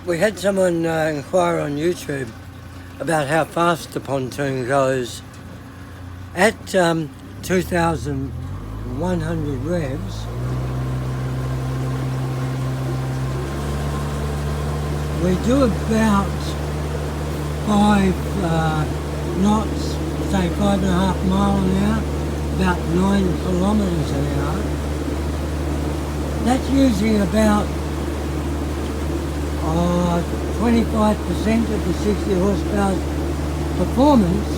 We had someone inquire on YouTube about how fast the pontoon goes. At 2,100 revs, we do about 5 knots, say 5.5 miles an hour, about 9 kilometres an hour. That's using about 25% of the 60 horsepower performance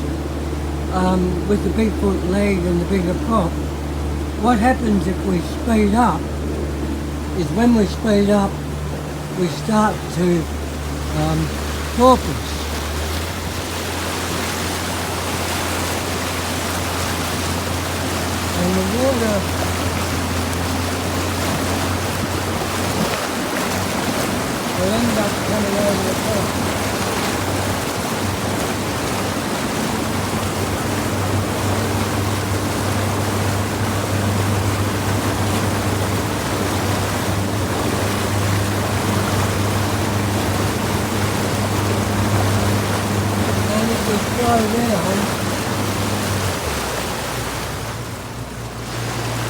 with the big foot leg and the bigger prop. What happens if we speed up is when we speed up we start to porpoise. And the water will end up coming over the top. And if we slow down,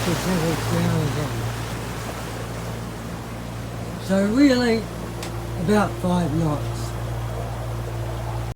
to settle down again. So really, about 5 knots.